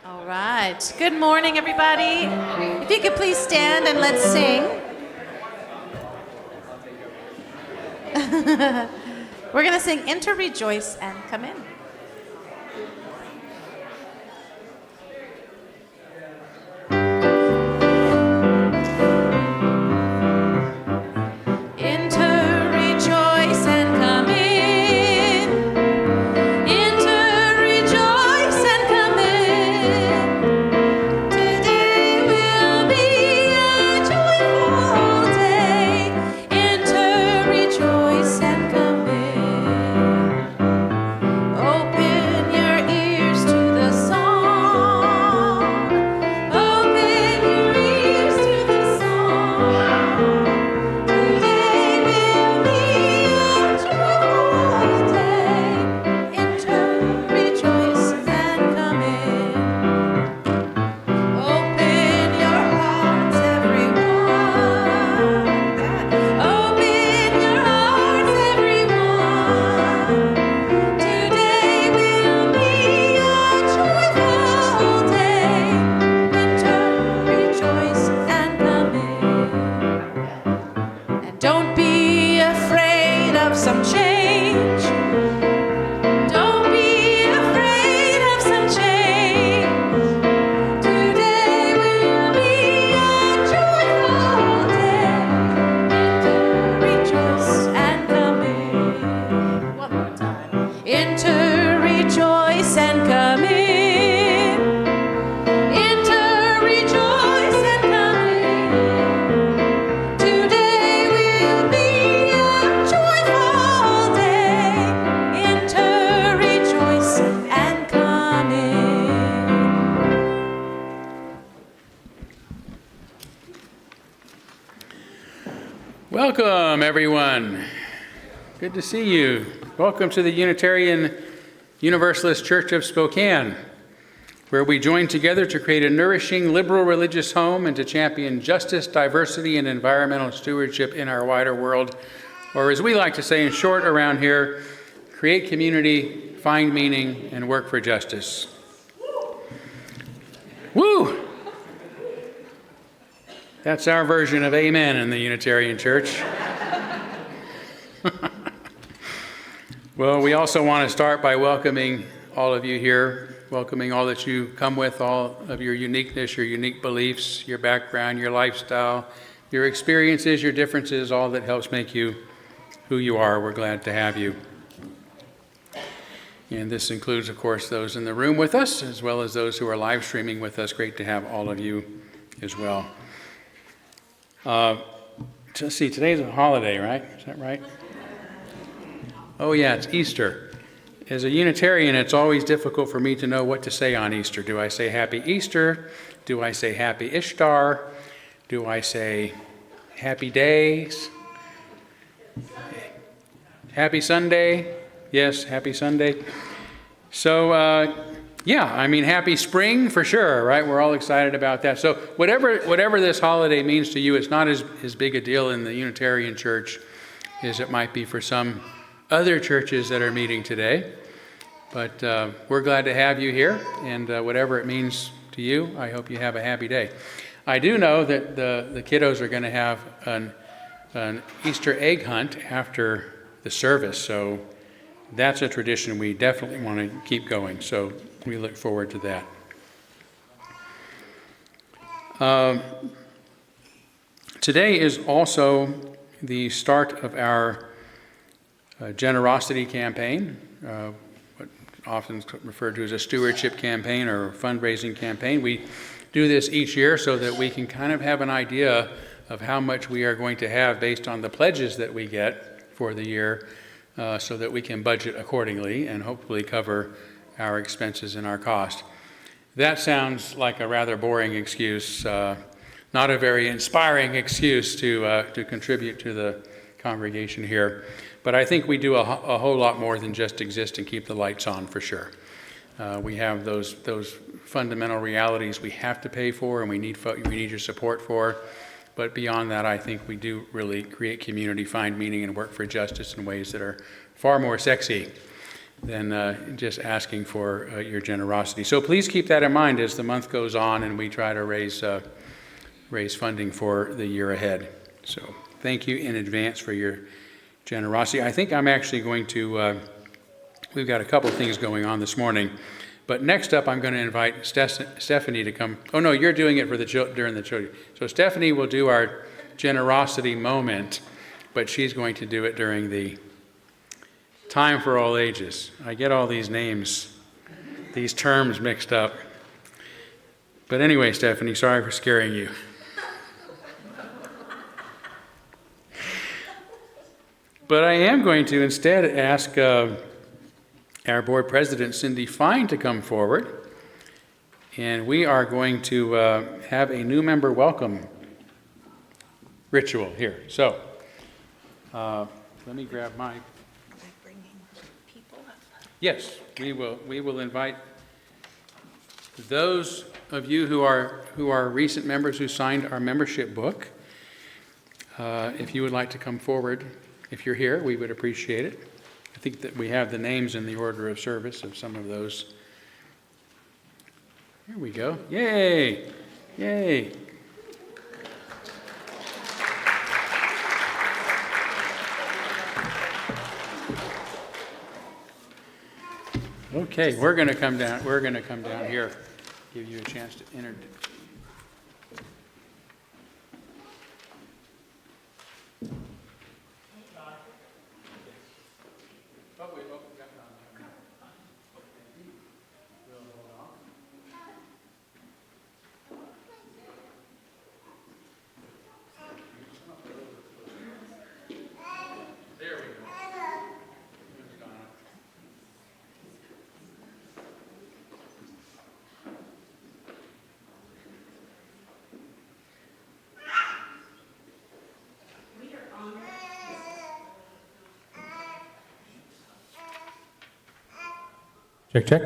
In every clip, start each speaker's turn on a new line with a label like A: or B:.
A: All right. Good morning, everybody. If you could please stand and let's sing. We're going to sing Enter, Rejoice, and Come In.
B: Welcome, everyone. Good to see you. Welcome to the Unitarian Universalist Church of Spokane, where we join together to create a nourishing, liberal religious home and to champion justice, diversity, and environmental stewardship in our wider world. Or as we like to say in short around here, create community, find meaning, and work for justice. Woo! That's our version of amen in the Unitarian Church. Well, we also want to start by welcoming all of you here, welcoming all that you come with, all of your uniqueness, your unique beliefs, your background, your lifestyle, your experiences, your differences, all that helps make you who you are. We're glad to have you. And this includes, of course, those in the room with us, as well as those who are live streaming with us. Great to have all of you as well. Let's see, today's a holiday, right? Is that right? Oh yeah, it's Easter. As a Unitarian, it's always difficult for me to know what to say on Easter. Do I say Happy Easter? Do I say Happy Ishtar? Do I say Happy Days? Happy Sunday? Yes, Happy Sunday. So, yeah, I mean, happy spring for sure, right? We're all excited about that. So whatever this holiday means to you, it's not as big a deal in the Unitarian Church as it might be for some other churches that are meeting today. But we're glad to have you here, and whatever it means to you, I hope you have a happy day. I do know that the kiddos are going to have an Easter egg hunt after the service, so that's a tradition we definitely want to keep going. So we look forward to that. Today is also the start of our generosity campaign, what often referred to as a stewardship campaign or fundraising campaign. We do this each year so that we can kind of have an idea of how much we are going to have based on the pledges that we get for the year, so that we can budget accordingly and hopefully cover our expenses and our cost. That sounds like a rather boring excuse, not a very inspiring excuse to contribute to the congregation here. But I think we do a whole lot more than just exist and keep the lights on, for sure. We have those fundamental realities we have to pay for and we need your support for. But beyond that, I think we do really create community, find meaning, and work for justice in ways that are far more sexy than just asking for your generosity. So please keep that in mind as the month goes on and we try to raise funding for the year ahead. So thank you in advance for your generosity. I think I'm actually going to, we've got a couple of things going on this morning, but next up I'm going to invite Stephanie to come. Oh no, you're doing it for during the children. So Stephanie will do our generosity moment, but she's going to do it during the time for all ages. I get all these names, these terms mixed up. But anyway, Stephanie, sorry for scaring you. But I am going to instead ask our board president, Cindy Fine, to come forward. And we are going to have a new member welcome ritual here. So let me grab my... Yes, we will invite those of you who are recent members who signed our membership book. If you would like to come forward, if you're here, we would appreciate it. I think that we have the names in the order of service of some of those. Here we go. Yay! Yay! Okay, we're going to come down. We're going to come down here, give you a chance to enter. Check, check.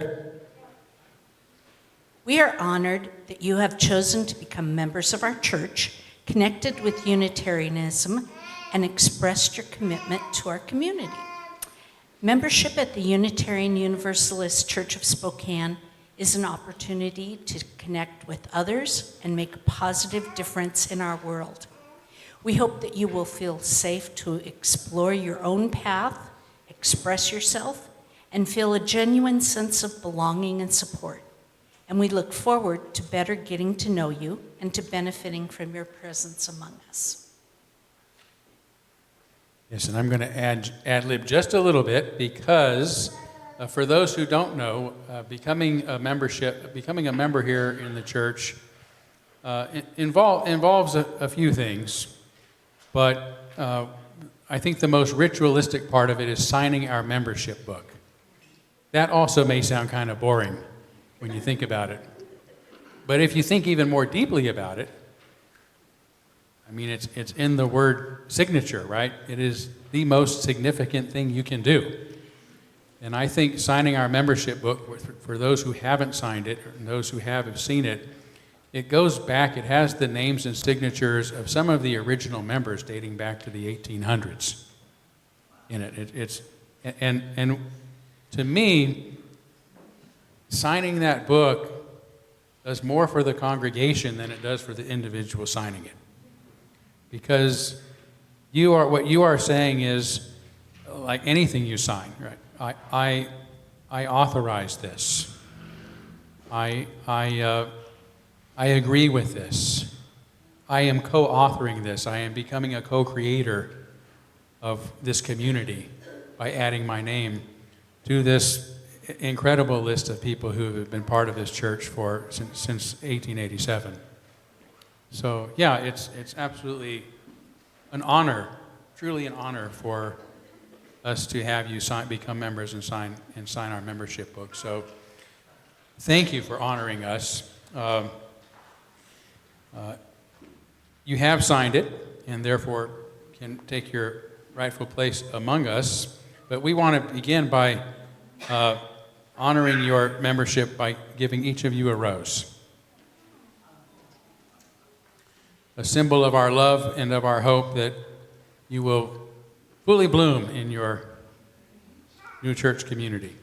C: We are honored that you have chosen to become members of our church, connected with Unitarianism, and expressed your commitment to our community. Membership at the Unitarian Universalist Church of Spokane is an opportunity to connect with others and make a positive difference in our world. We hope that you will feel safe to explore your own path, express yourself, and feel a genuine sense of belonging and support. And we look forward to better getting to know you and to benefiting from your presence among us.
B: Yes, and I'm going to ad-lib just a little bit because for those who don't know, becoming a member here in the church involves a few things, but I think the most ritualistic part of it is signing our membership book. That also may sound kind of boring when you think about it. But if you think even more deeply about it, I mean, it's in the word signature, right? It is the most significant thing you can do. And I think signing our membership book, for those who haven't signed it, and those who have seen it, it goes back, it has the names and signatures of some of the original members dating back to the 1800s in it. And to me, signing that book does more for the congregation than it does for the individual signing it. Because what you are saying is, like anything you sign, right? I authorize this. I agree with this. I am co-authoring this. I am becoming a co-creator of this community by adding my name to this incredible list of people who have been part of this church since 1887. So yeah, it's absolutely an honor, truly an honor for us to have you become members and sign our membership book. So thank you for honoring us. You have signed it, and therefore can take your rightful place among us. But we want to begin by honoring your membership by giving each of you a rose. A symbol of our love and of our hope that you will fully bloom in your new church community.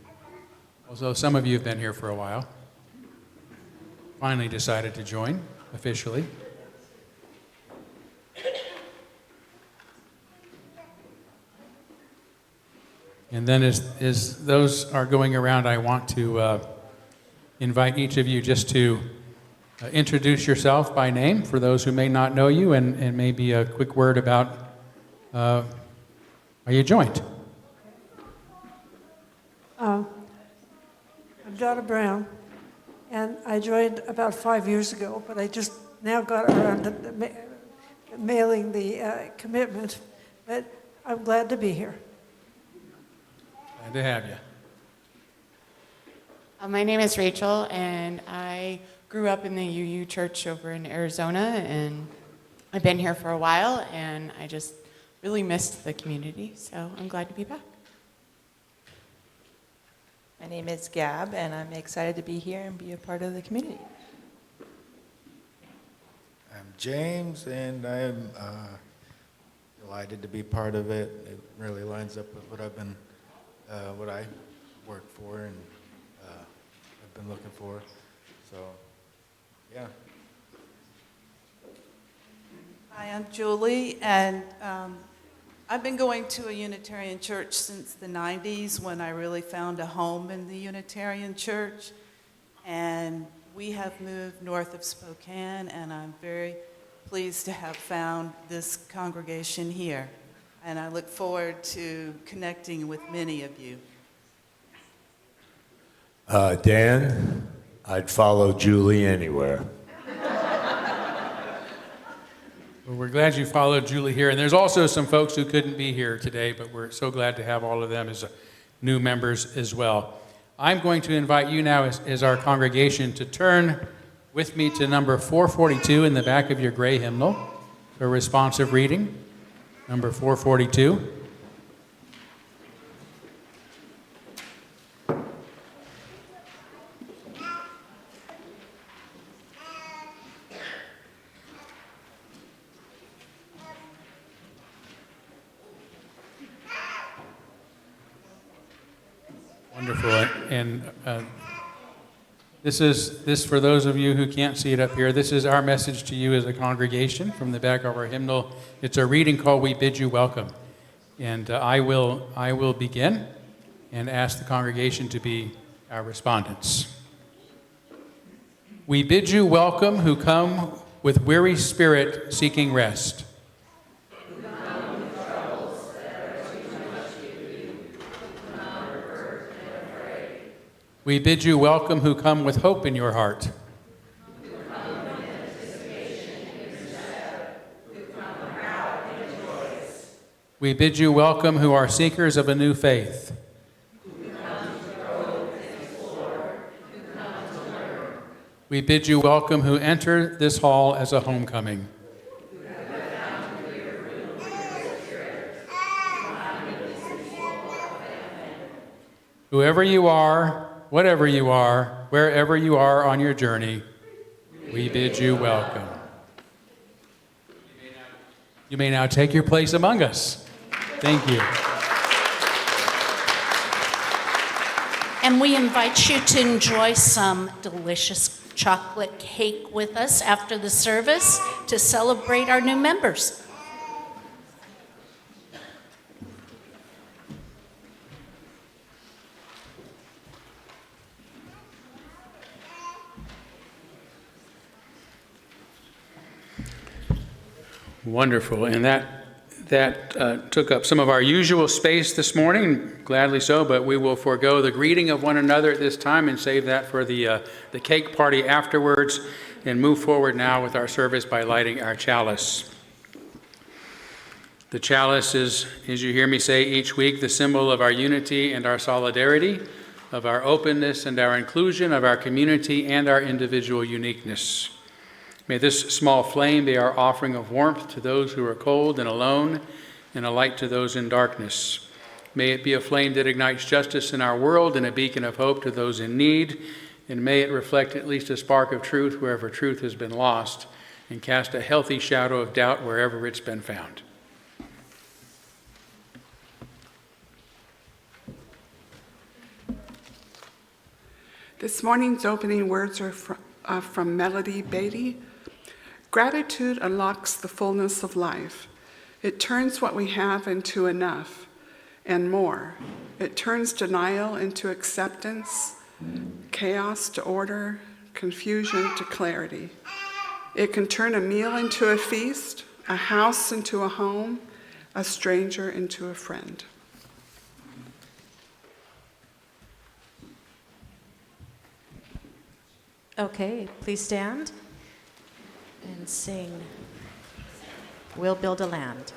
B: although some of you have been here for a while, finally decided to join officially. And then as those are going around, I want to invite each of you just to introduce yourself by name for those who may not know you, and maybe a quick word about why you joined.
D: I'm Donna Brown, and I joined about 5 years ago, but I just now got around to mailing the commitment, but I'm glad to be here.
B: Glad to have you.
E: My name is Rachel, and I grew up in the UU church over in Arizona, and I've been here for a while, and I just really missed the community, so I'm glad to be back.
F: My name is Gab, and I'm excited to be here and be a part of the community.
G: I'm James, and I'm delighted to be part of it. It really lines up with what I work for and I've been looking for. So, yeah.
H: Hi, I'm Julie, and I've been going to a Unitarian church since the 90s when I really found a home in the Unitarian church. And we have moved north of Spokane, and I'm very pleased to have found this congregation here. And I look forward to connecting with many of you.
I: Dan, I'd follow Julie anywhere.
B: Well, we're glad you followed Julie here. And there's also some folks who couldn't be here today, but we're so glad to have all of them as new members as well. I'm going to invite you now as our congregation to turn with me to number 442 in the back of your gray hymnal for responsive reading. Number 442. Wonderful. And this for those of you who can't see it up here, this is our message to you as a congregation from the back of our hymnal. It's a reading called We Bid You Welcome. And I will begin and ask the congregation to be our respondents. We bid you welcome who come with weary spirit seeking rest. We bid you welcome who come with hope in your heart. We bid you welcome who are seekers of a new faith. We bid you welcome who enter this hall as a homecoming. Whoever you are, whatever you are, wherever you are on your journey, we bid you welcome. You may now take your place among us. Thank you.
C: And we invite you to enjoy some delicious chocolate cake with us after the service to celebrate our new members.
B: Wonderful. And that took up some of our usual space this morning, gladly so, but we will forego the greeting of one another at this time and save that for the cake party afterwards and move forward now with our service by lighting our chalice. The chalice is, as you hear me say each week, the symbol of our unity and our solidarity, of our openness and our inclusion, of our community and our individual uniqueness. May this small flame be our offering of warmth to those who are cold and alone, and a light to those in darkness. May it be a flame that ignites justice in our world and a beacon of hope to those in need, and may it reflect at least a spark of truth wherever truth has been lost, and cast a healthy shadow of doubt wherever it's been found.
J: This morning's opening words are from Melody Beatty. Gratitude unlocks the fullness of life. It turns what we have into enough and more. It turns denial into acceptance, chaos to order, confusion to clarity. It can turn a meal into a feast, a house into a home, a stranger into a friend.
A: Okay, please stand and sing We'll Build a Land.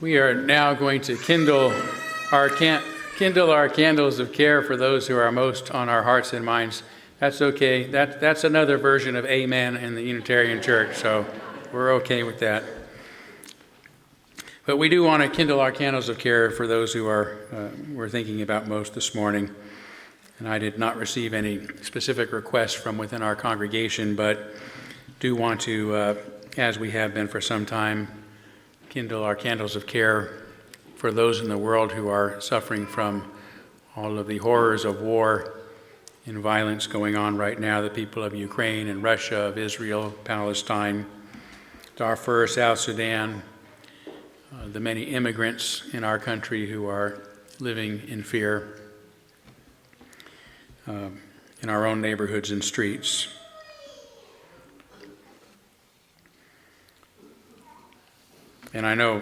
B: We are now going to kindle our candles of care for those who are most on our hearts and minds. That's okay. That's another version of amen in the Unitarian Church, so we're okay with that. But we do want to kindle our candles of care for those who we're thinking about most this morning. And I did not receive any specific requests from within our congregation, but do want to, as we have been for some time, kindle our candles of care for those in the world who are suffering from all of the horrors of war and violence going on right now, the people of Ukraine and Russia, of Israel, Palestine, Darfur, South Sudan, the many immigrants in our country who are living in fear in our own neighborhoods and streets. And I know,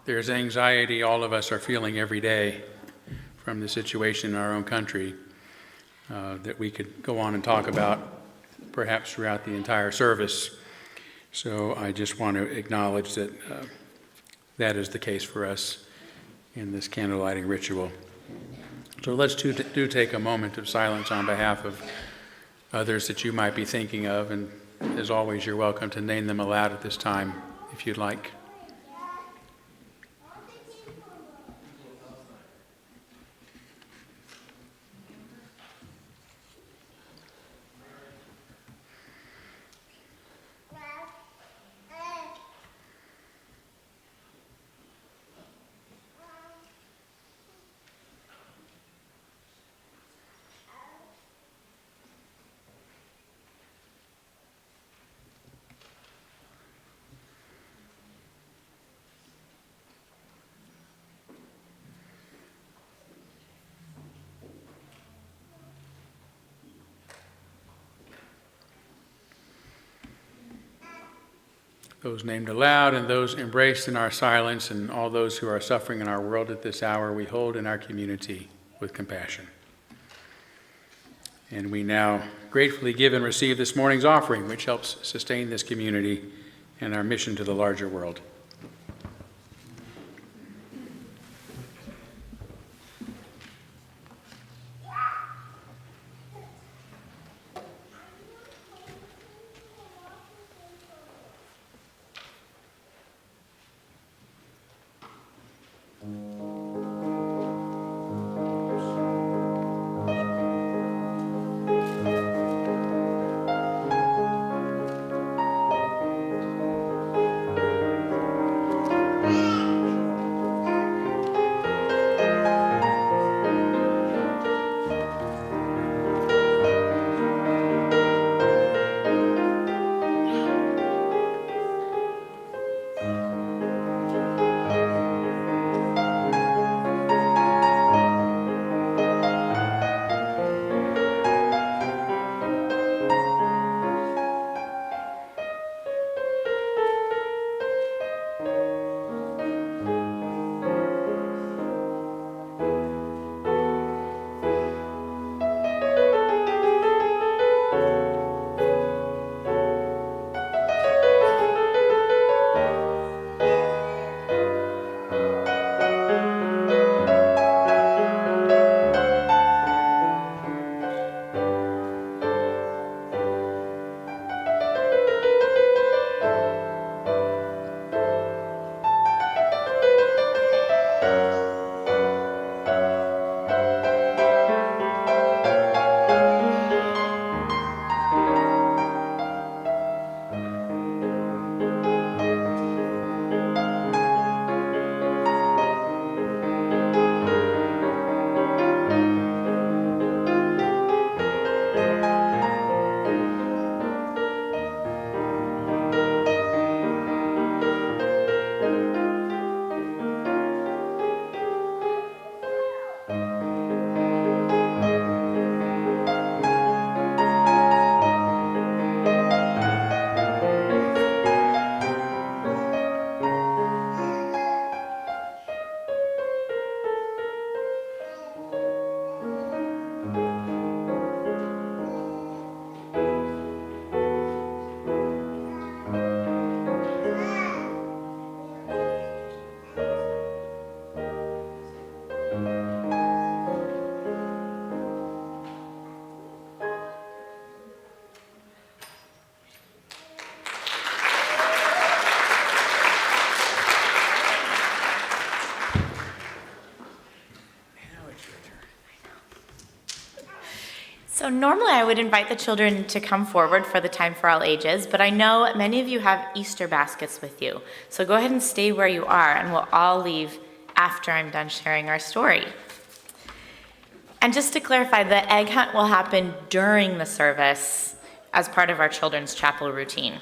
B: there's anxiety all of us are feeling every day from the situation in our own country that we could go on and talk about perhaps throughout the entire service. So I just want to acknowledge that that is the case for us in this candlelighting ritual. So let's do take a moment of silence on behalf of others that you might be thinking of, and as always, you're welcome to name them aloud at this time if you'd like. those named aloud and those embraced in our silence, and all those who are suffering in our world at this hour, we hold in our community with compassion. And we now gratefully give and receive this morning's offering, which helps sustain this community and our mission to the larger world.
K: So normally I would invite the children to come forward for the Time for All Ages, but I know many of you have Easter baskets with you. So go ahead and stay where you are, and we'll all leave after I'm done sharing our story. And just to clarify, the egg hunt will happen during the service as part of our children's chapel routine.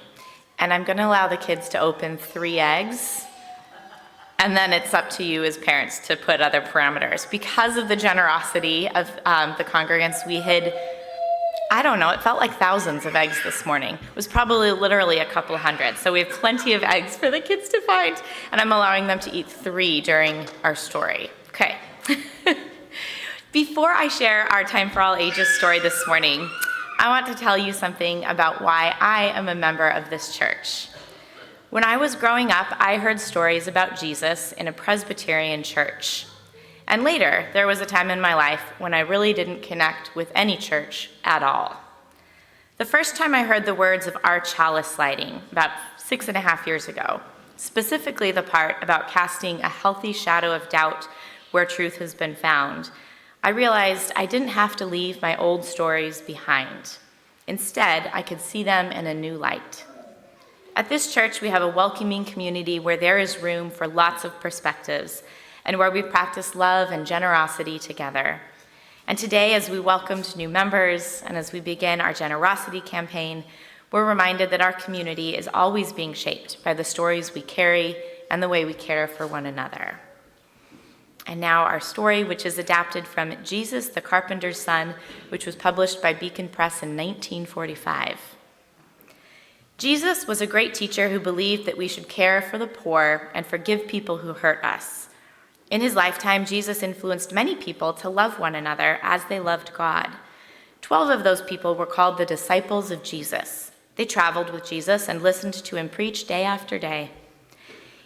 K: And I'm going to allow the kids to open 3 eggs, and then it's up to you as parents to put other parameters. Because of the generosity of the congregants, we hid, I don't know, it felt like thousands of eggs this morning. It was probably literally a couple hundred. So we have plenty of eggs for the kids to find, and I'm allowing them to eat 3 during our story. Okay. Before I share our Time for All Ages story this morning, I want to tell you something about why I am a member of this church. When I was growing up, I heard stories about Jesus in a Presbyterian church. And later, there was a time in my life when I really didn't connect with any church at all. The first time I heard the words of our chalice lighting, about 6.5 years ago, specifically the part about casting a healthy shadow of doubt where truth has been found, I realized I didn't have to leave my old stories behind. Instead, I could see them in a new light. At this church, we have a welcoming community where there is room for lots of perspectives and where we practice love and generosity together. And today, as we welcomed new members and as we begin our generosity campaign, we're reminded that our community is always being shaped by the stories we carry and the way we care for one another. And now our story, which is adapted from Jesus the Carpenter's Son, which was published by Beacon Press in 1945. Jesus was a great teacher who believed that we should care for the poor and forgive people who hurt us. In his lifetime, Jesus influenced many people to love one another as they loved God. 12 of those people were called the disciples of Jesus. They traveled with Jesus and listened to him preach day after day.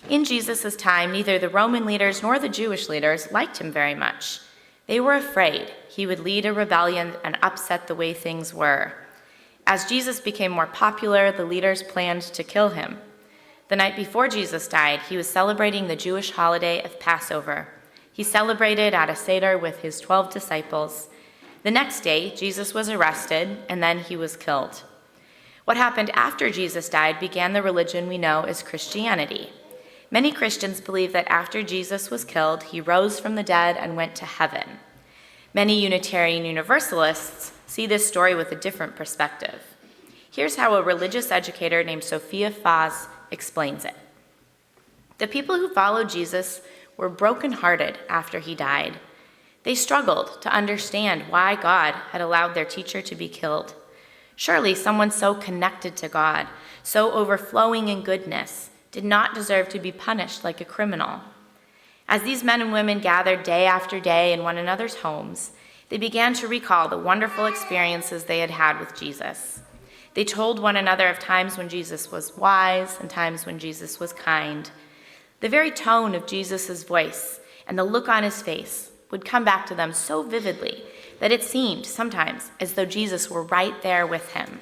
K: In Jesus' time, neither the Roman leaders nor the Jewish leaders liked him very much. They were afraid he would lead a rebellion and upset the way things were. As Jesus became more popular, the leaders planned to kill him. The night before Jesus died, he was celebrating the Jewish holiday of Passover. He celebrated at a Seder with his 12 disciples. The next day, Jesus was arrested, and then he was killed. What happened after Jesus died began the religion we know as Christianity. Many Christians believe that after Jesus was killed, he rose from the dead and went to heaven. Many Unitarian Universalists see this story with a different perspective. Here's how a religious educator named Sophia Faz explains it. The people who followed Jesus were brokenhearted after he died. They struggled to understand why God had allowed their teacher to be killed. Surely someone so connected to God, so overflowing in goodness, did not deserve to be punished like a criminal. As these men and women gathered day after day in one another's homes, they began to recall the wonderful experiences they had had with Jesus. They told one another of times when Jesus was wise and times when Jesus was kind. The very tone of Jesus' voice and the look on his face would come back to them so vividly that it seemed sometimes as though Jesus were right there with him.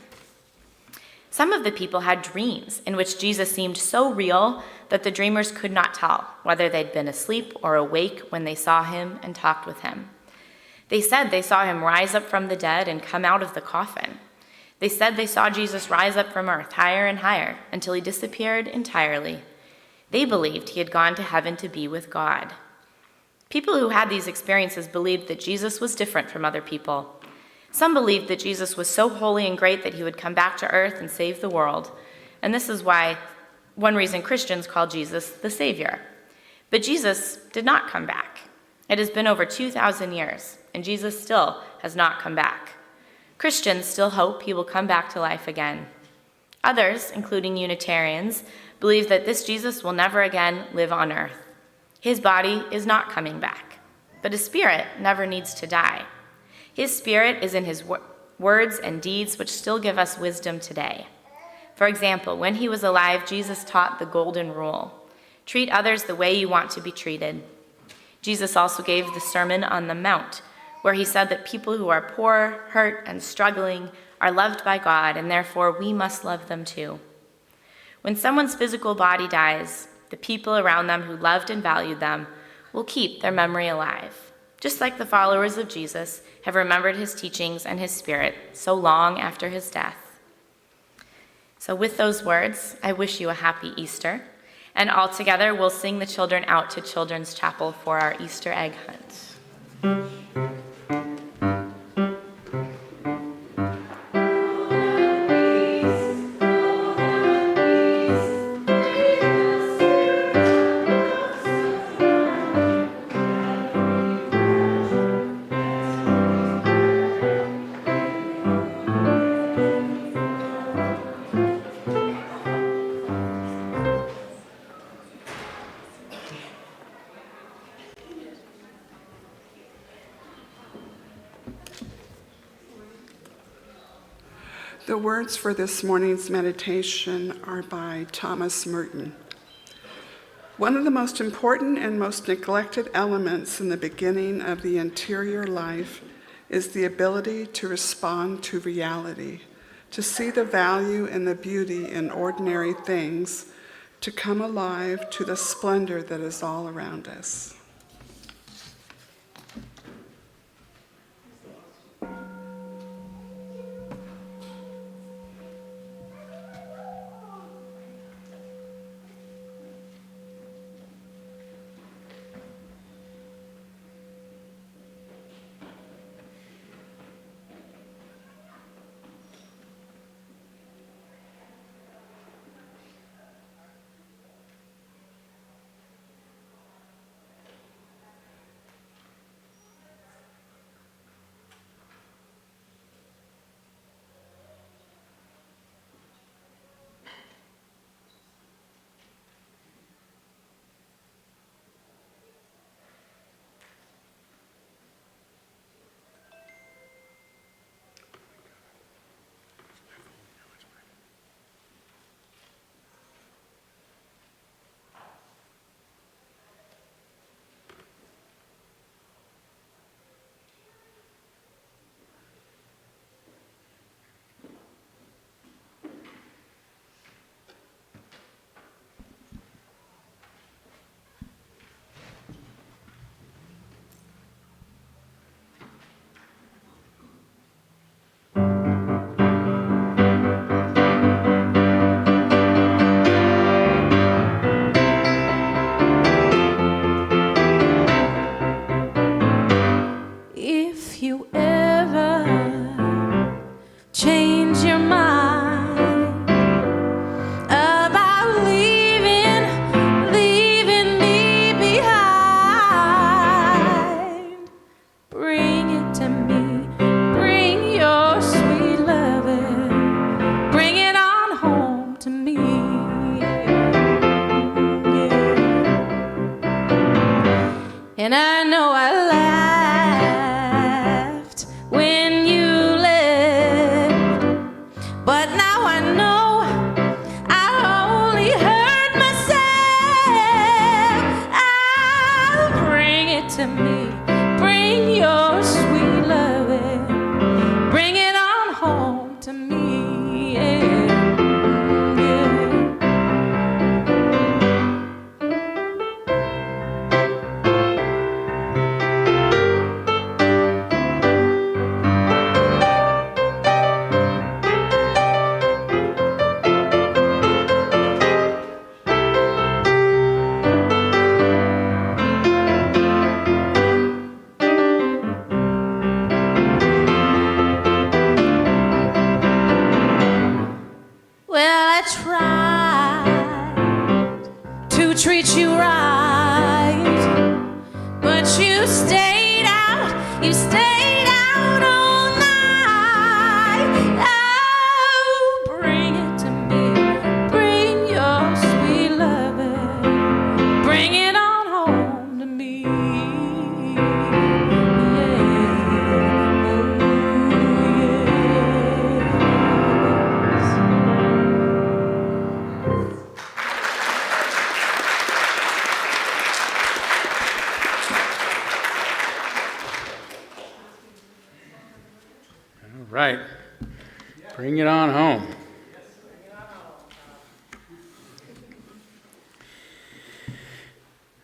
K: Some of the people had dreams in which Jesus seemed so real that the dreamers could not tell whether they'd been asleep or awake when they saw him and talked with him. They said they saw him rise up from the dead and come out of the coffin. They said they saw Jesus rise up from earth higher and higher until he disappeared entirely. They believed he had gone to heaven to be with God. People who had these experiences believed that Jesus was different from other people. Some believed that Jesus was so holy and great that he would come back to earth and save the world. And this is one reason Christians call Jesus the Savior. But Jesus did not come back. It has been over 2,000 years, and Jesus still has not come back. Christians still hope he will come back to life again. Others, including Unitarians, believe that this Jesus will never again live on earth. His body is not coming back, but his spirit never needs to die. His spirit is in his words and deeds, which still give us wisdom today. For example, when he was alive, Jesus taught the golden rule: treat others the way you want to be treated. Jesus also gave the Sermon on the Mount, where he said that people who are poor, hurt, and struggling are loved by God, and therefore we must love them too. When someone's physical body dies, the people around them who loved and valued them will keep their memory alive, just like the followers of Jesus have remembered his teachings and his spirit so long after his death. So with those words, I wish you a happy Easter, and all together we'll sing the children out to Children's Chapel for our Easter egg hunt.
J: The words for this morning's meditation are by Thomas Merton. One of the most important and most neglected elements in the beginning of the interior life is the ability to respond to reality, to see the value and the beauty in ordinary things, to come alive to the splendor that is all around us.
B: Right. Bring it on home.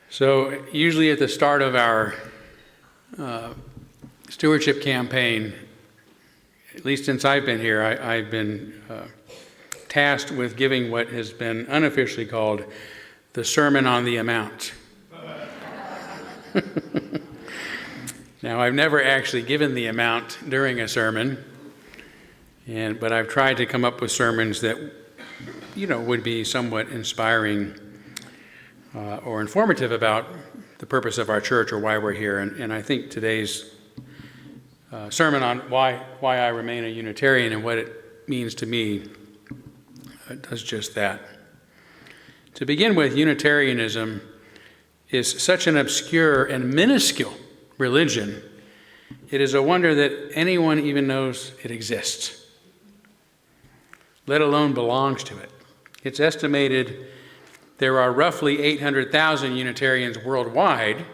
B: So usually at the start of our stewardship campaign, at least since I've been here, I've been tasked with giving what has been unofficially called the Sermon on the Amount. Now, I've never actually given the amount during a sermon, but I've tried to come up with sermons that, would be somewhat inspiring or informative about the purpose of our church or why we're here. And I think today's sermon on why I remain a Unitarian and what it means to me does just that. To begin with, Unitarianism is such an obscure and minuscule religion, it is a wonder that anyone even knows it exists, let alone belongs to it. It's estimated there are roughly 800,000 Unitarians worldwide,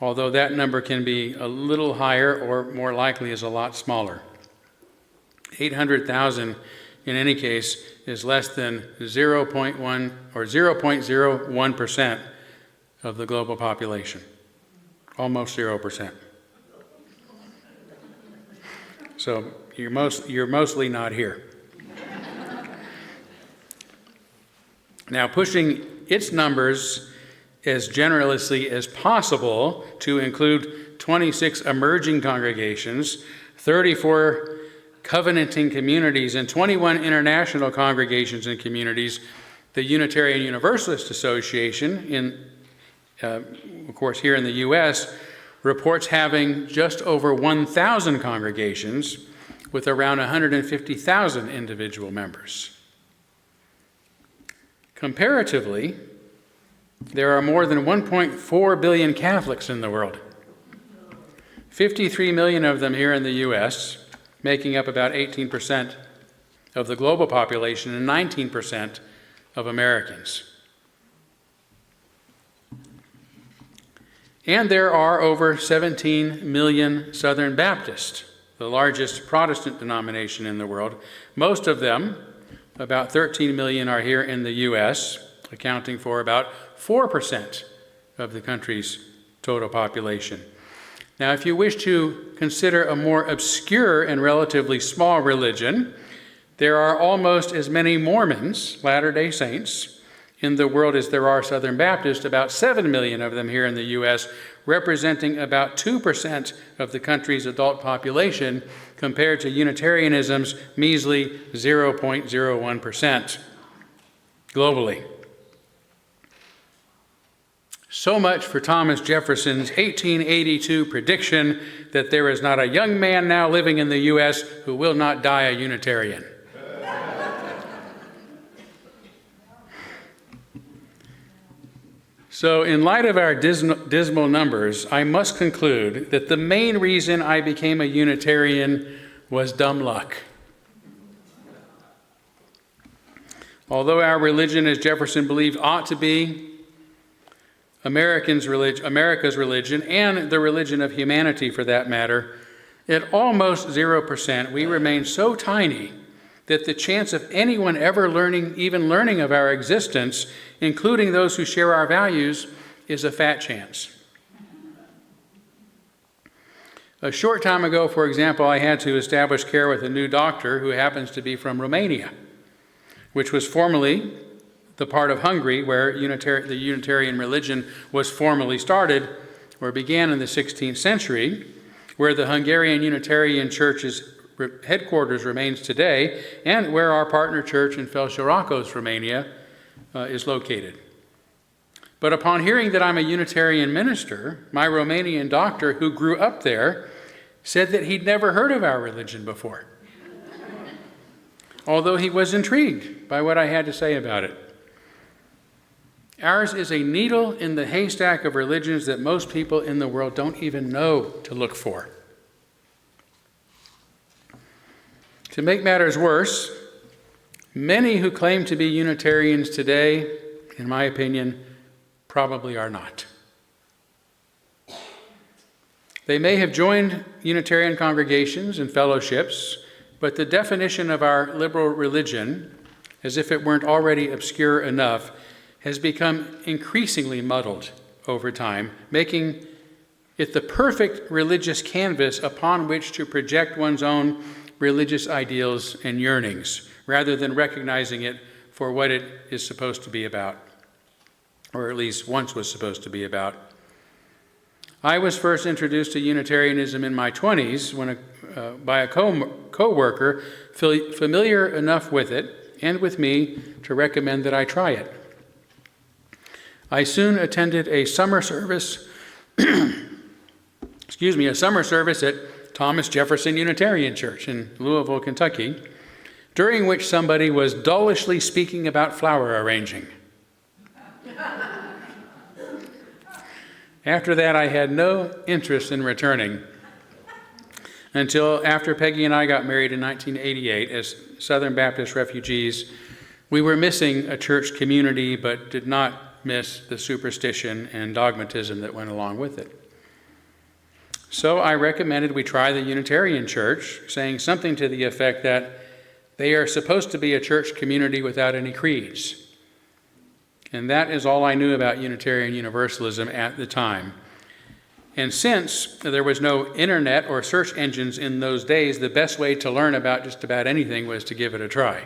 B: although that number can be a little higher or more likely is a lot smaller. 800,000 in any case is less than 0.1 or 0.01% of the global population. Almost 0%. So you're mostly not here. Now, pushing its numbers as generously as possible to include 26 emerging congregations, 34 covenanting communities, and 21 international congregations and communities, the Unitarian Universalist Association, of course, here in the U.S., reports having just over 1,000 congregations with around 150,000 individual members. Comparatively, there are more than 1.4 billion Catholics in the world. 53 million of them here in the U.S., making up about 18% of the global population and 19% of Americans. And there are over 17 million Southern Baptists, the largest Protestant denomination in the world. Most of them, about 13 million, are here in the U.S., accounting for about 4% of the country's total population. Now, if you wish to consider a more obscure and relatively small religion, there are almost as many Mormons, Latter-day Saints, in the world as there are Southern Baptists, about 7 million of them here in the U.S., representing about 2% of the country's adult population, compared to Unitarianism's measly 0.01% globally. So much for Thomas Jefferson's 1882 prediction that there is not a young man now living in the U.S. who will not die a Unitarian. So in light of our dismal numbers, I must conclude that the main reason I became a Unitarian was dumb luck. Although our religion, as Jefferson believed, ought to be America's religion, and the religion of humanity for that matter, at almost 0%, we remain so tiny that the chance of anyone ever learning of our existence, including those who share our values, is a fat chance. A short time ago, for example, I had to establish care with a new doctor who happens to be from Romania, which was formerly the part of Hungary where the Unitarian religion was formally started, or began in the 16th century, where the Hungarian Unitarian Church's headquarters remains today, and where our partner church in Felșoracos, Romania, is located. But upon hearing that I'm a Unitarian minister, my Romanian doctor, who grew up there, said that he'd never heard of our religion before, although he was intrigued by what I had to say about it. Ours is a needle in the haystack of religions that most people in the world don't even know to look for. To make matters worse, many who claim to be Unitarians today, in my opinion, probably are not. They may have joined Unitarian congregations and fellowships, but the definition of our liberal religion, as if it weren't already obscure enough, has become increasingly muddled over time, making it the perfect religious canvas upon which to project one's own religious ideals and yearnings, rather than recognizing it for what it is supposed to be about, or at least once was supposed to be about. I was first introduced to Unitarianism in my 20s by a co-worker familiar enough with it and with me to recommend that I try it. I soon attended a summer service at Thomas Jefferson Unitarian Church in Louisville, Kentucky, during which somebody was dullishly speaking about flower arranging. After that, I had no interest in returning until after Peggy and I got married in 1988 as Southern Baptist refugees. We were missing a church community, but did not miss the superstition and dogmatism that went along with it. So I recommended we try the Unitarian Church, saying something to the effect that they are supposed to be a church community without any creeds. And that is all I knew about Unitarian Universalism at the time. And since there was no internet or search engines in those days, the best way to learn about just about anything was to give it a try.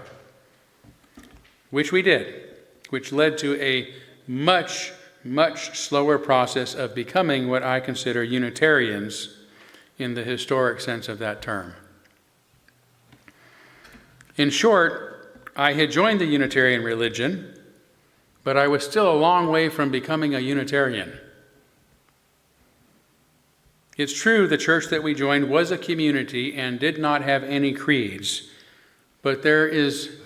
B: Which we did, which led to a much slower process of becoming what I consider Unitarians in the historic sense of that term. In short, I had joined the Unitarian religion, but I was still a long way from becoming a Unitarian. It's true the church that we joined was a community and did not have any creeds, but there is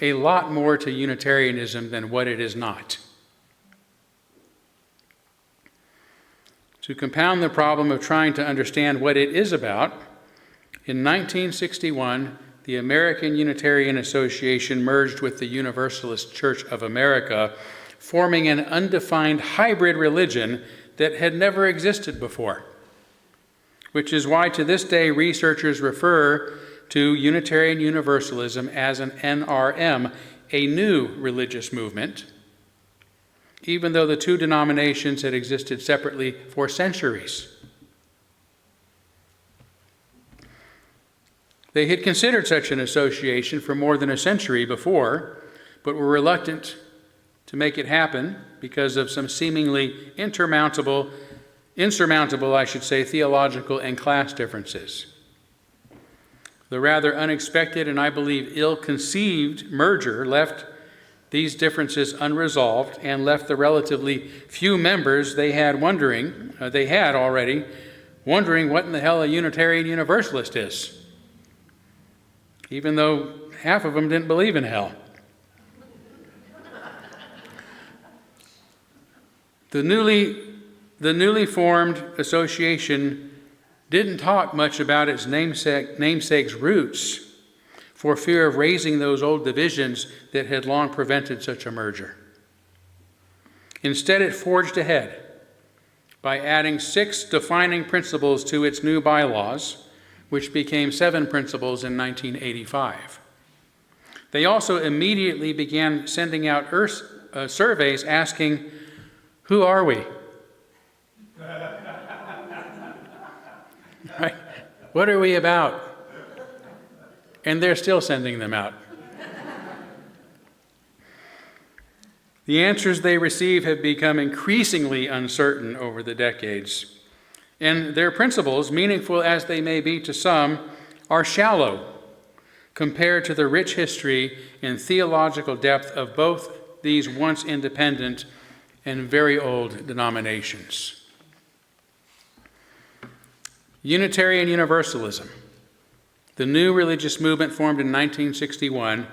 B: a lot more to Unitarianism than what it is not. To compound the problem of trying to understand what it is about, in 1961, the American Unitarian Association merged with the Universalist Church of America, forming an undefined hybrid religion that had never existed before, which is why to this day researchers refer to Unitarian Universalism as an NRM, a new religious movement, even though the two denominations had existed separately for centuries. They had considered such an association for more than a century before, but were reluctant to make it happen because of some seemingly insurmountable, theological and class differences. The rather unexpected and I believe ill-conceived merger left these differences unresolved and left the relatively few members they had already wondering what in the hell a Unitarian Universalist is, even though half of them didn't believe in hell. The newly formed association didn't talk much about its namesake's roots for fear of raising those old divisions that had long prevented such a merger. Instead, it forged ahead by adding 6 defining principles to its new bylaws, which became 7 principles in 1985. They also immediately began sending out surveys asking, "Who are we?" Right? What are we about? And they're still sending them out. The answers they receive have become increasingly uncertain over the decades, and their principles, meaningful as they may be to some, are shallow compared to the rich history and theological depth of both these once independent and very old denominations. Unitarian Universalism, the new religious movement formed in 1961,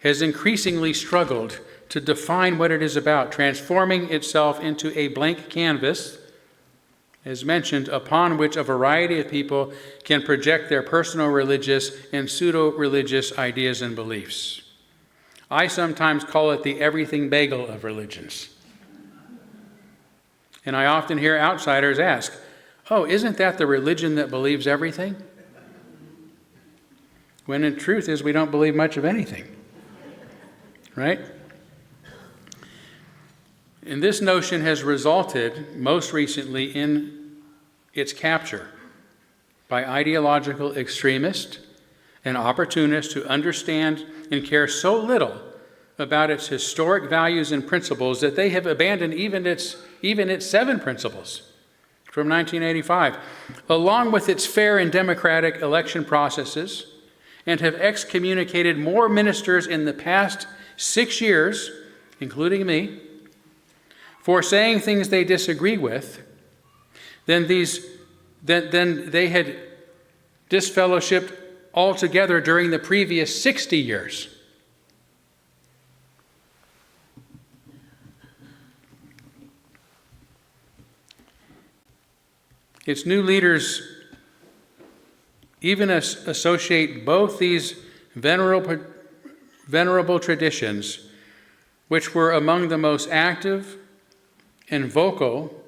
B: has increasingly struggled to define what it is about, transforming itself into a blank canvas, as mentioned, upon which a variety of people can project their personal religious and pseudo-religious ideas and beliefs. I sometimes call it the everything bagel of religions. And I often hear outsiders ask, oh, isn't that the religion that believes everything? When in truth is we don't believe much of anything, right? And this notion has resulted most recently in its capture by ideological extremists and opportunists who understand and care so little about its historic values and principles that they have abandoned even its 7 principles from 1985, along with its fair and democratic election processes, and have excommunicated more ministers in the past 6 years, including me, for saying things they disagree with, than they had disfellowshipped altogether during the previous 60 years. Its new leaders even associate both these venerable traditions, which were among the most active and vocal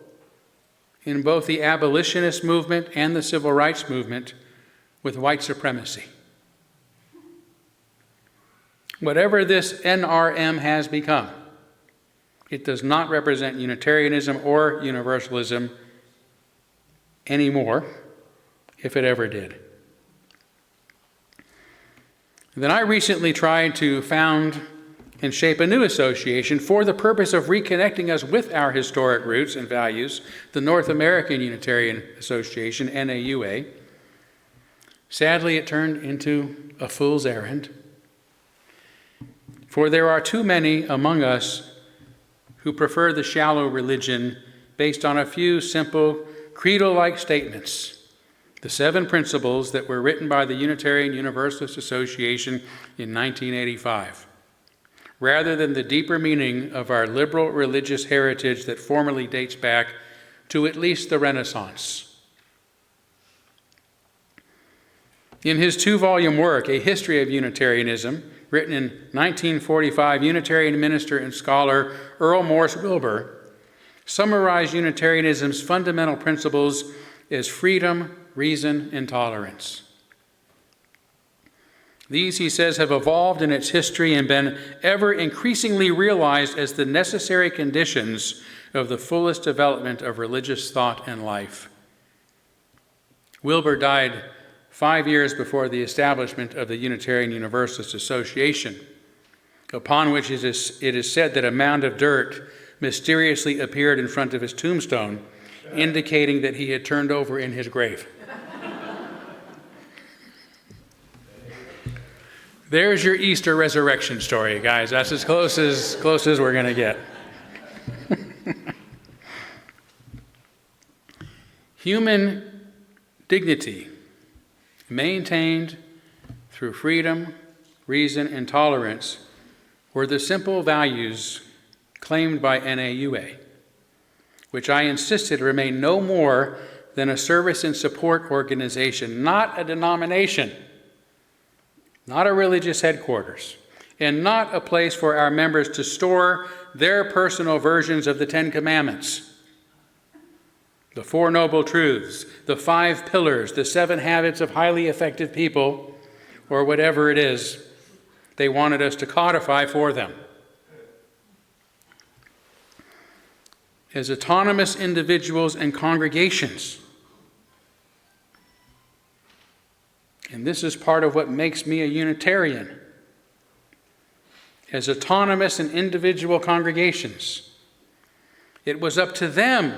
B: in both the abolitionist movement and the civil rights movement, with white supremacy. Whatever this NRM has become, it does not represent Unitarianism or Universalism anymore, if it ever did. Then I recently tried to found and shape a new association for the purpose of reconnecting us with our historic roots and values, the North American Unitarian Association, NAUA. Sadly, it turned into a fool's errand, for there are too many among us who prefer the shallow religion based on a few simple credo-like statements, the 7 principles that were written by the Unitarian Universalist Association in 1985, rather than the deeper meaning of our liberal religious heritage that formally dates back to at least the Renaissance. In his 2-volume work, A History of Unitarianism, written in 1945, Unitarian minister and scholar Earl Morse Wilbur summarized Unitarianism's fundamental principles as freedom, reason, and tolerance. These, he says, have evolved in its history and been ever increasingly realized as the necessary conditions of the fullest development of religious thought and life. Wilbur died 5 years before the establishment of the Unitarian Universalist Association, upon which it is said that a mound of dirt mysteriously appeared in front of his tombstone, indicating that he had turned over in his grave. There's your Easter resurrection story, guys. That's as close as we're going to get. Human dignity maintained through freedom, reason, and tolerance were the simple values claimed by NAUA, which I insisted remain no more than a service and support organization, not a denomination, not a religious headquarters, and not a place for our members to store their personal versions of the 10 Commandments, the 4 Noble Truths, the 5 Pillars, the 7 Habits of Highly Effective People, or whatever it is they wanted us to codify for them. As autonomous individuals and congregations. And this is part of what makes me a Unitarian. As autonomous and individual congregations, it was up to them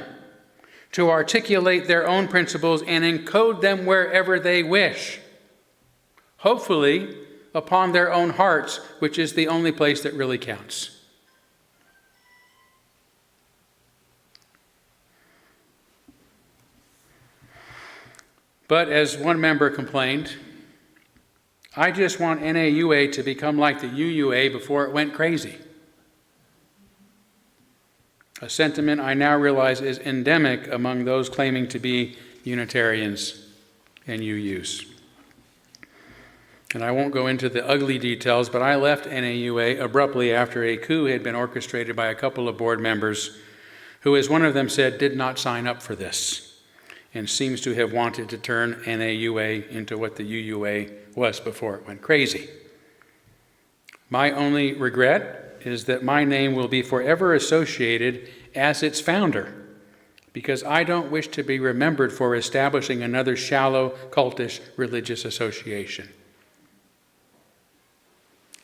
B: to articulate their own principles and encode them wherever they wish, hopefully upon their own hearts, which is the only place that really counts. But as one member complained, I just want NAUA to become like the UUA before it went crazy. A sentiment I now realize is endemic among those claiming to be Unitarians and UUs. And I won't go into the ugly details, but I left NAUA abruptly after a coup had been orchestrated by a couple of board members who, as one of them said, did not sign up for this, and seems to have wanted to turn NAUA into what the UUA was before it went crazy. My only regret is that my name will be forever associated as its founder, because I don't wish to be remembered for establishing another shallow, cultish religious association.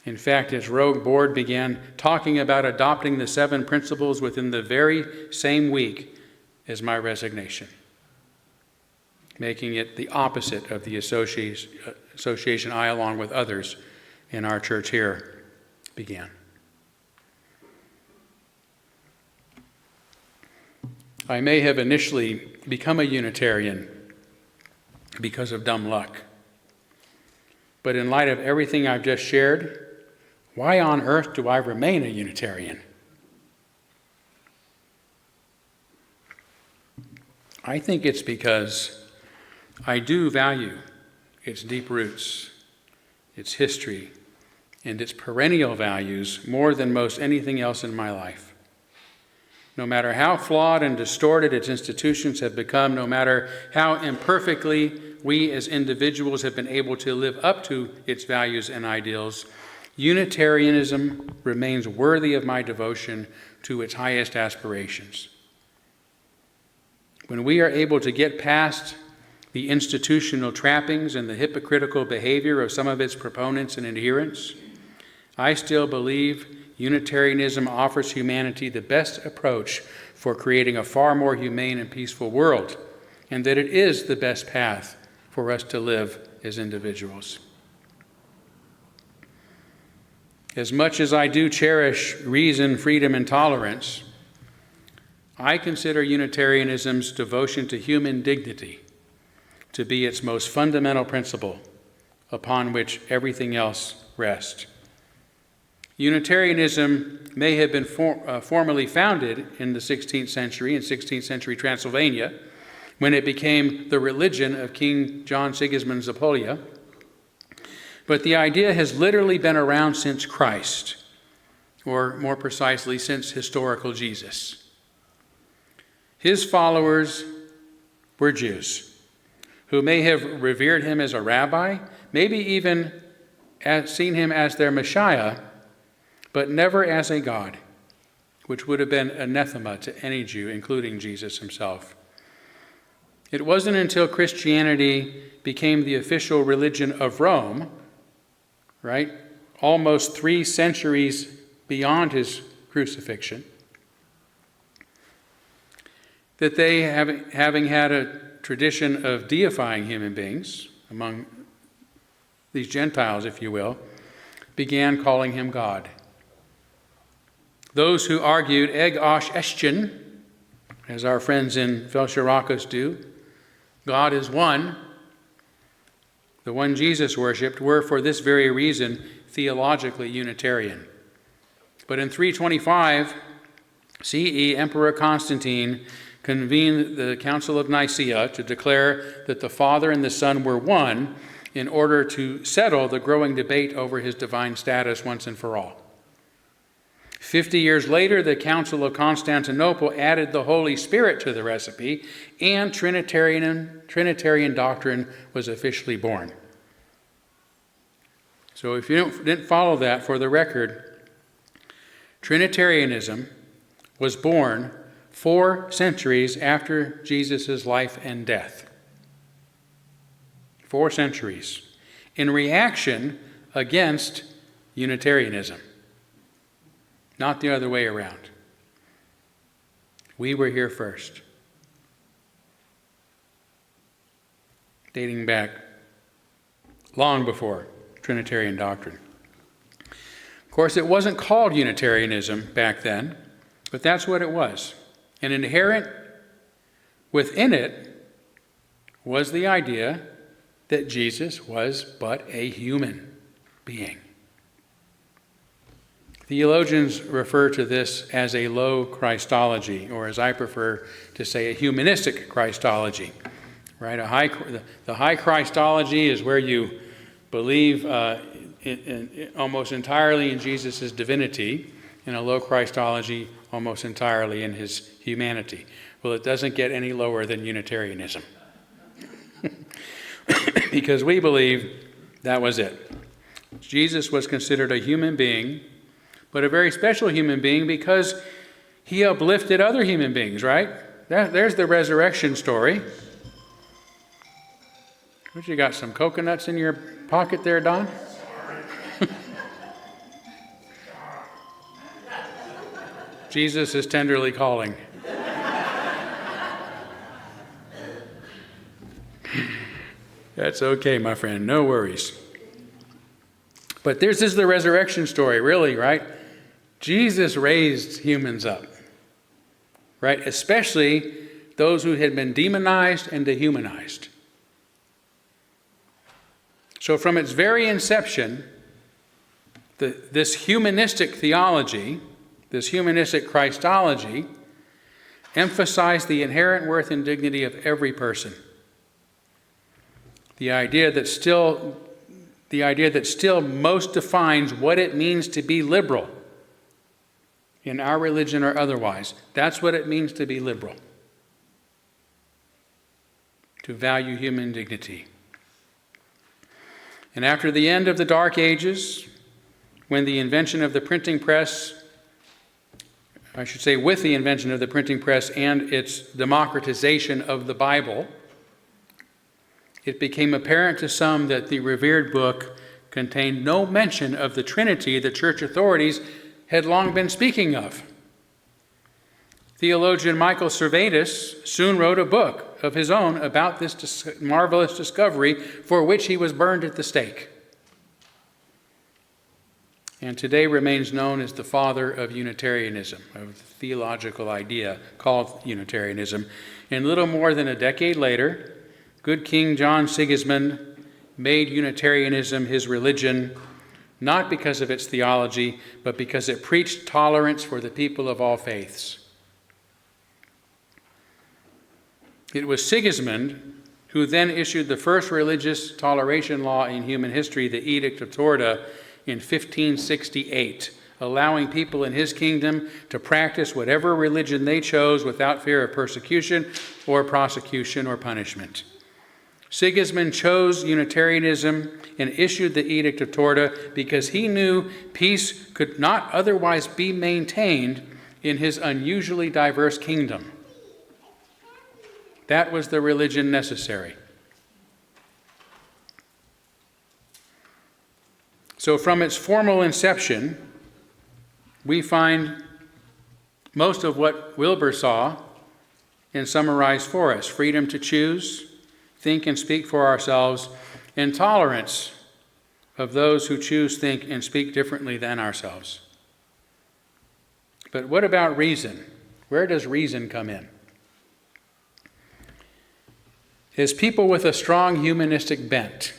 B: In fact, its rogue board began talking about adopting the 7 principles within the very same week as my resignation, making it the opposite of the association I, along with others in our church here, began. I may have initially become a Unitarian because of dumb luck. But in light of everything I've just shared, why on earth do I remain a Unitarian? I think it's because I do value its deep roots, its history, and its perennial values more than most anything else in my life. No matter how flawed and distorted its institutions have become, no matter how imperfectly we as individuals have been able to live up to its values and ideals, Unitarianism remains worthy of my devotion to its highest aspirations. When we are able to get past the institutional trappings and the hypocritical behavior of some of its proponents and adherents, I still believe Unitarianism offers humanity the best approach for creating a far more humane and peaceful world, and that it is the best path for us to live as individuals. As much as I do cherish reason, freedom, and tolerance, I consider Unitarianism's devotion to human dignity to be its most fundamental principle upon which everything else rests. Unitarianism may have been formally founded in the 16th century, in 16th century Transylvania, when it became the religion of King John Sigismund Zapolya. But the idea has literally been around since Christ, or more precisely, since historical Jesus. His followers were Jews, who may have revered him as a rabbi, maybe even seen him as their Messiah, but never as a God, which would have been anathema to any Jew, including Jesus himself. It wasn't until Christianity became the official religion of Rome, right, almost 3 centuries beyond his crucifixion, that they, having had a tradition of deifying human beings among these Gentiles, if you will, began calling him God. Those who argued Eg Osh Eschin, as our friends in Felsharakos do, God is one, the one Jesus worshipped, were for this very reason theologically Unitarian. But in 325 CE, Emperor Constantine convened the Council of Nicaea to declare that the Father and the Son were one in order to settle the growing debate over his divine status once and for all. 50 years later, the Council of Constantinople added the Holy Spirit to the recipe, and Trinitarian doctrine was officially born. So if you didn't follow that, for the record, Trinitarianism was born 4 centuries after Jesus' life and death. 4 centuries. In reaction against Unitarianism. Not the other way around. We were here first. Dating back long before Trinitarian doctrine. Of course, it wasn't called Unitarianism back then, but that's what it was. And inherent within it was the idea that Jesus was but a human being. Theologians refer to this as a low Christology, or as I prefer to say, a humanistic Christology. Right? The high Christology is where you believe almost entirely in Jesus' divinity, and a low Christology almost entirely in his humanity. Well, it doesn't get any lower than Unitarianism. because we believe that was it. Jesus was considered a human being, but a very special human being because he uplifted other human beings, right? There's the resurrection story. What, you got some coconuts in your pocket there, Don? Jesus is tenderly calling. That's okay, my friend, no worries. But this is the resurrection story, really, right? Jesus raised humans up, right? Especially those who had been demonized and dehumanized. So from its very inception, this humanistic theology, this humanistic Christology, emphasized the inherent worth and dignity of every person. The idea that still most defines what it means to be liberal in our religion or otherwise. That's what it means to be liberal. To value human dignity. And after the end of the Dark Ages, when the invention of the printing press, I should say with the invention of the printing press and its democratization of the Bible, it became apparent to some that the revered book contained no mention of the Trinity the church authorities had long been speaking of. Theologian Michael Servetus soon wrote a book of his own about this marvelous discovery for which he was burned at the stake, and today remains known as the father of Unitarianism, of the theological idea called Unitarianism. And little more than a decade later, good King John Sigismund made Unitarianism his religion, not because of its theology, but because it preached tolerance for the people of all faiths. It was Sigismund who then issued the first religious toleration law in human history, the Edict of Torda, in 1568, allowing people in his kingdom to practice whatever religion they chose without fear of persecution or prosecution or punishment. Sigismund chose Unitarianism and issued the Edict of Torda because he knew peace could not otherwise be maintained in his unusually diverse kingdom. That was the religion necessary. So from its formal inception, we find most of what Wilbur saw and summarized for us: freedom to choose, think and speak for ourselves, and tolerance of those who choose, think, and speak differently than ourselves. But what about reason? Where does reason come in? As people with a strong humanistic bent,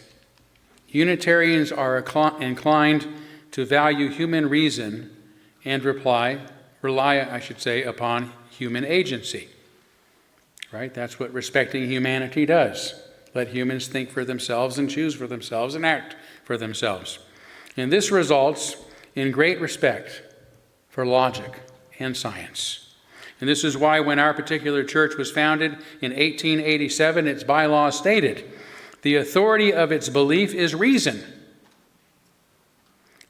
B: Unitarians are inclined to value human reason and rely, upon human agency. Right? That's what respecting humanity does. Let humans think for themselves and choose for themselves and act for themselves. And this results in great respect for logic and science. And this is why when our particular church was founded in 1887, its bylaws stated, the authority of its belief is reason.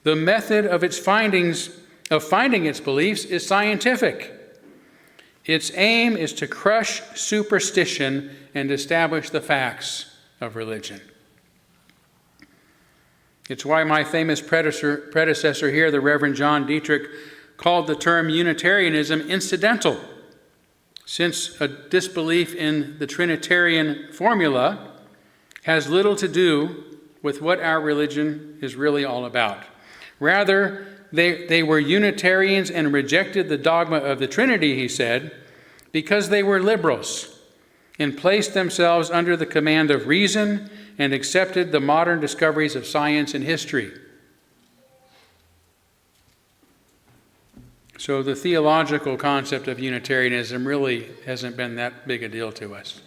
B: The method of finding its beliefs is scientific. Its aim is to crush superstition and establish the facts of religion. It's why my famous predecessor here, the Reverend John Dietrich, called the term Unitarianism incidental, since a disbelief in the Trinitarian formula has little to do with what our religion is really all about. Rather, they were Unitarians and rejected the dogma of the Trinity, he said, because they were liberals and placed themselves under the command of reason and accepted the modern discoveries of science and history. So the theological concept of Unitarianism really hasn't been that big a deal to us.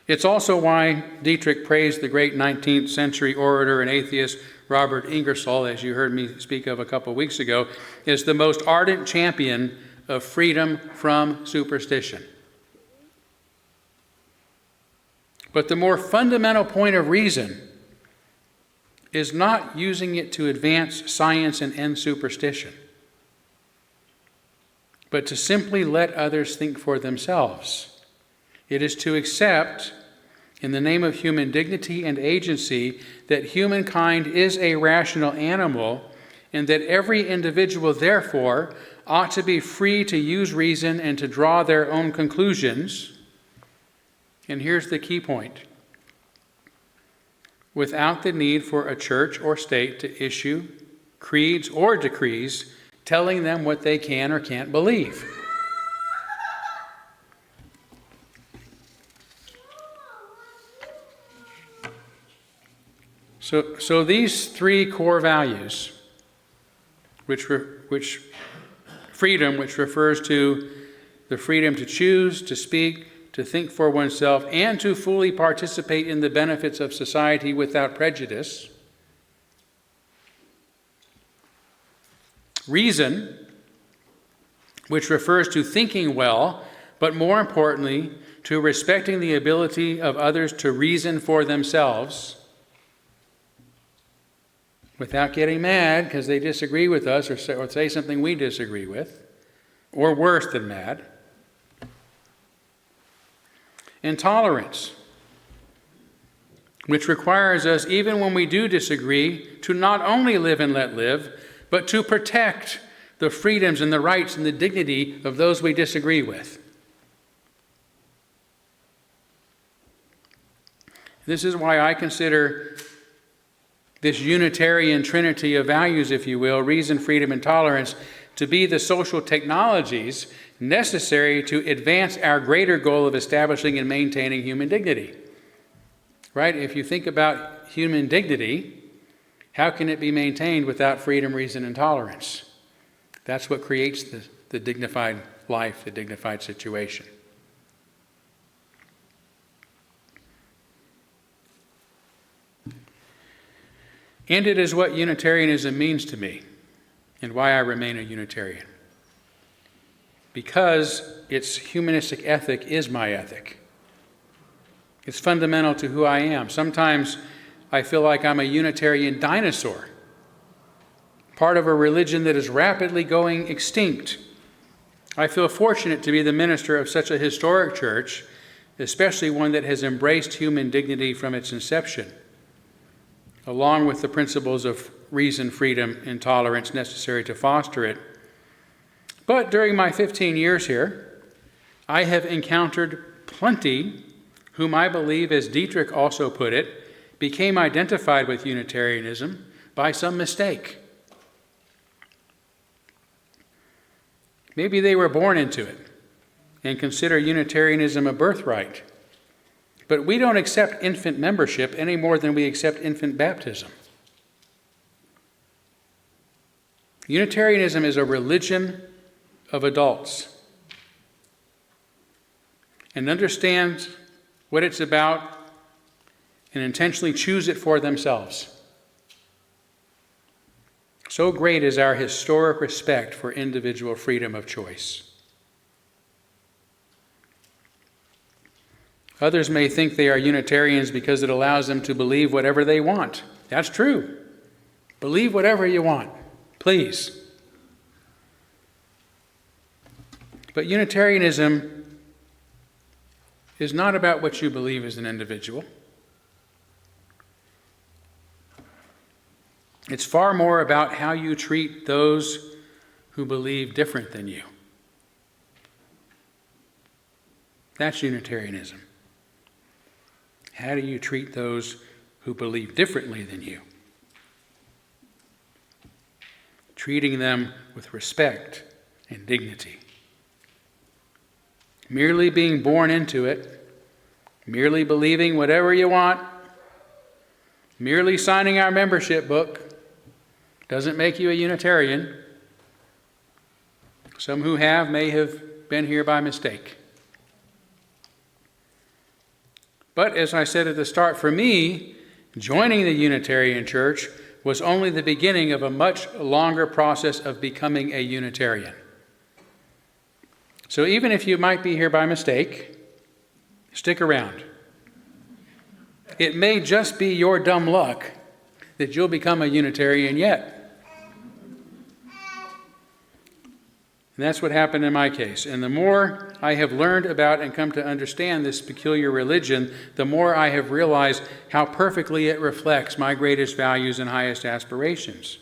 B: It's also why Dietrich praised the great 19th century orator and atheist Robert Ingersoll, as you heard me speak of a couple weeks ago, is the most ardent champion of freedom from superstition. But the more fundamental point of reason is not using it to advance science and end superstition, but to simply let others think for themselves. It is to accept, in the name of human dignity and agency, that humankind is a rational animal, and that every individual, therefore, ought to be free to use reason and to draw their own conclusions. And here's the key point: without the need for a church or state to issue creeds or decrees telling them what they can or can't believe. So these three core values, which freedom, which refers to the freedom to choose, to speak, to think for oneself, and to fully participate in the benefits of society without prejudice. Reason, which refers to thinking well, but more importantly, to respecting the ability of others to reason for themselves without getting mad because they disagree with us or say something we disagree with, or worse than mad. And tolerance, which requires us, even when we do disagree, to not only live and let live, but to protect the freedoms and the rights and the dignity of those we disagree with. This is why I consider this Unitarian trinity of values, if you will, reason, freedom, and tolerance, to be the social technologies necessary to advance our greater goal of establishing and maintaining human dignity. Right? If you think about human dignity, how can it be maintained without freedom, reason, and tolerance? That's what creates the dignified life, the dignified situation. And it is what Unitarianism means to me and why I remain a Unitarian. Because its humanistic ethic is my ethic. It's fundamental to who I am. Sometimes I feel like I'm a Unitarian dinosaur, part of a religion that is rapidly going extinct. I feel fortunate to be the minister of such a historic church, especially one that has embraced human dignity from its inception, along with the principles of reason, freedom, and tolerance necessary to foster it. But during my 15 years here, I have encountered plenty whom I believe, as Dietrich also put it, became identified with Unitarianism by some mistake. Maybe they were born into it and consider Unitarianism a birthright. But we don't accept infant membership any more than we accept infant baptism. Unitarianism is a religion of adults, and understands what it's about and intentionally choose it for themselves. So great is our historic respect for individual freedom of choice. Others may think they are Unitarians because it allows them to believe whatever they want. That's true. Believe whatever you want, please. But Unitarianism is not about what you believe as an individual. It's far more about how you treat those who believe different than you. That's Unitarianism. How do you treat those who believe differently than you? Treating them with respect and dignity. Merely being born into it, merely believing whatever you want, merely signing our membership book doesn't make you a Unitarian. Some who have may have been here by mistake. But as I said at the start, for me, joining the Unitarian Church was only the beginning of a much longer process of becoming a Unitarian. So even if you might be here by mistake, stick around It may just be your dumb luck that you'll become a Unitarian yet. And that's what happened in my case. And the more I have learned about and come to understand this peculiar religion, the more I have realized how perfectly it reflects my greatest values and highest aspirations.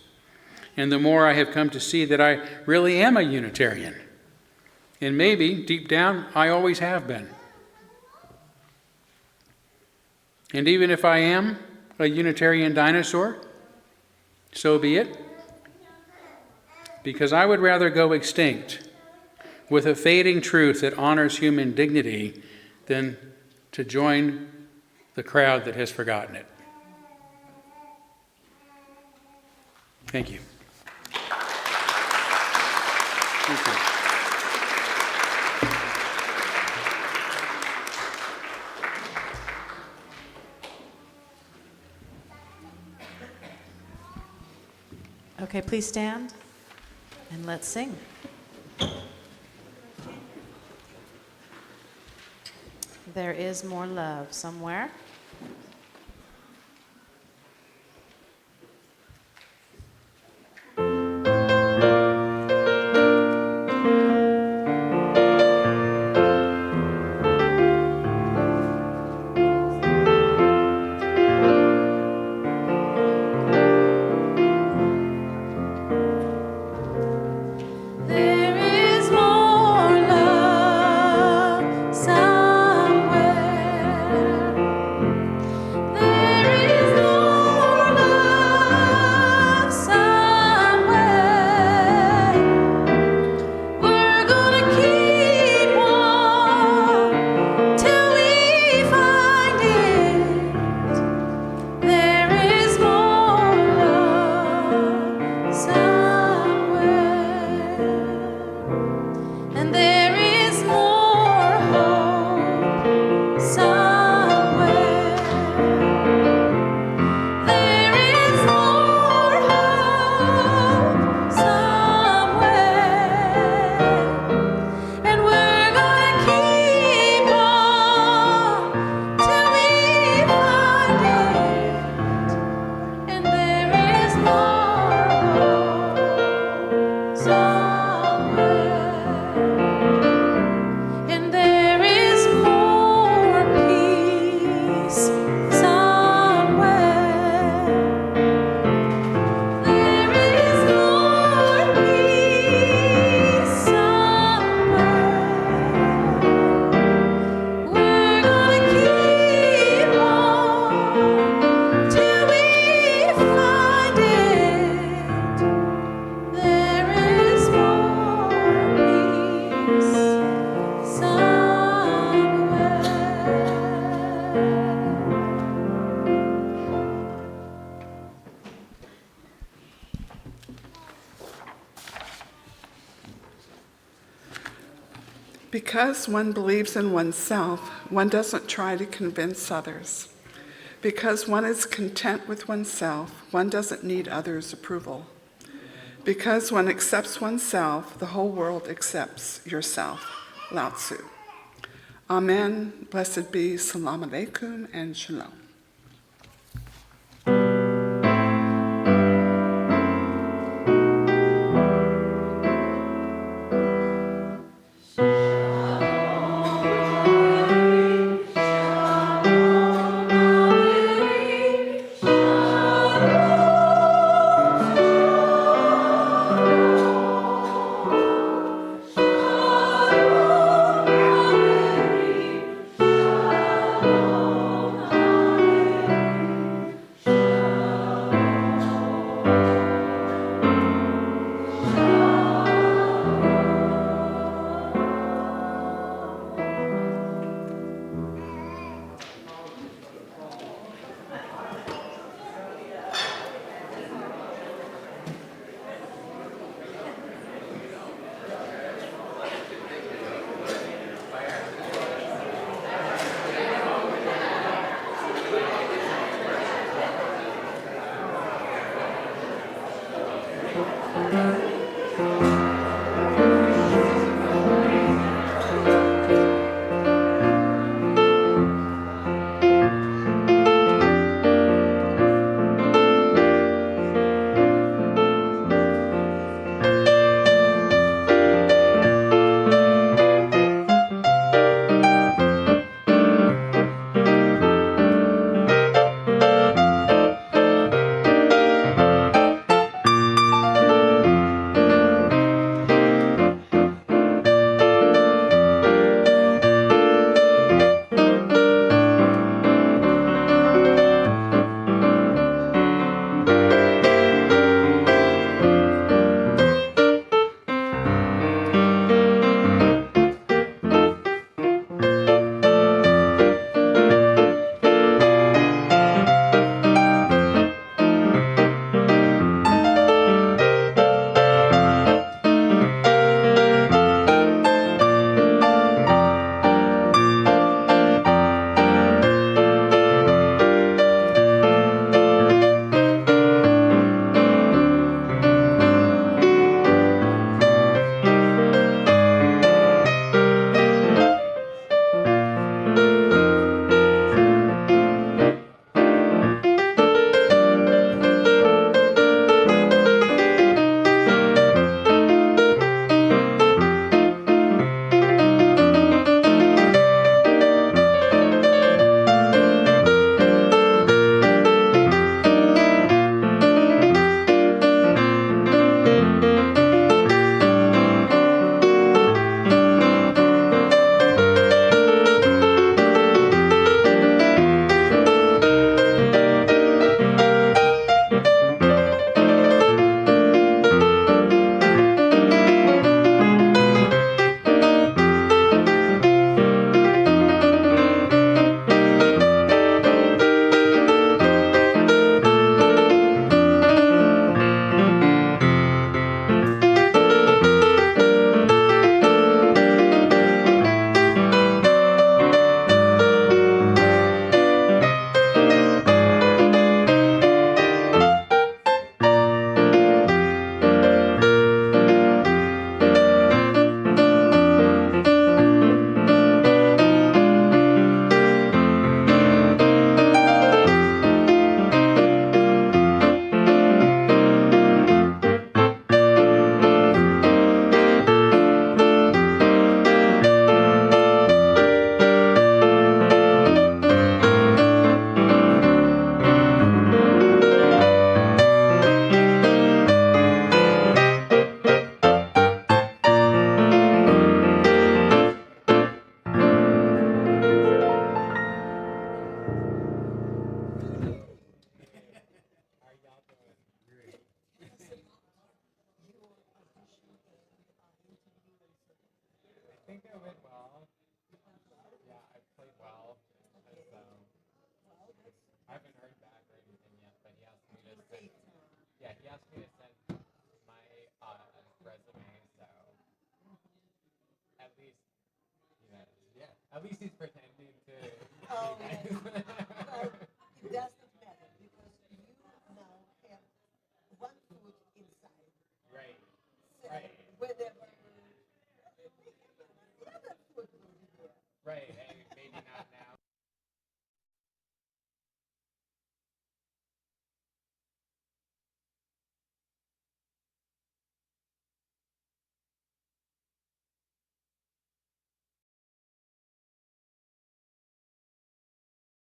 B: And the more I have come to see that I really am a Unitarian. And maybe, deep down, I always have been. And even if I am a Unitarian dinosaur, so be it. Because I would rather go extinct with a fading truth that honors human dignity than to join the crowd that has forgotten it. Thank you. Thank you.
A: Okay, please stand and let's sing. There is more love somewhere. There is more love somewhere. There is more love somewhere. We're gonna keep on till we find it. There is more love somewhere, and there is more hope somewhere. There is more hope somewhere, and we're gonna keep on till we find it. And there is more hope somewhere, and there is more peace somewhere. There is more peace somewhere. We're gonna keep on till we find it. There is more peace somewhere.
J: Because one believes in oneself, one doesn't try to convince others. Because one is content with oneself, one doesn't need others' approval. Because one accepts oneself, the whole world accepts yourself. Lao Tzu. Amen. Blessed be. Salam alaikum and shalom.
L: asked me to send my resume, so at least, at least he's pretending.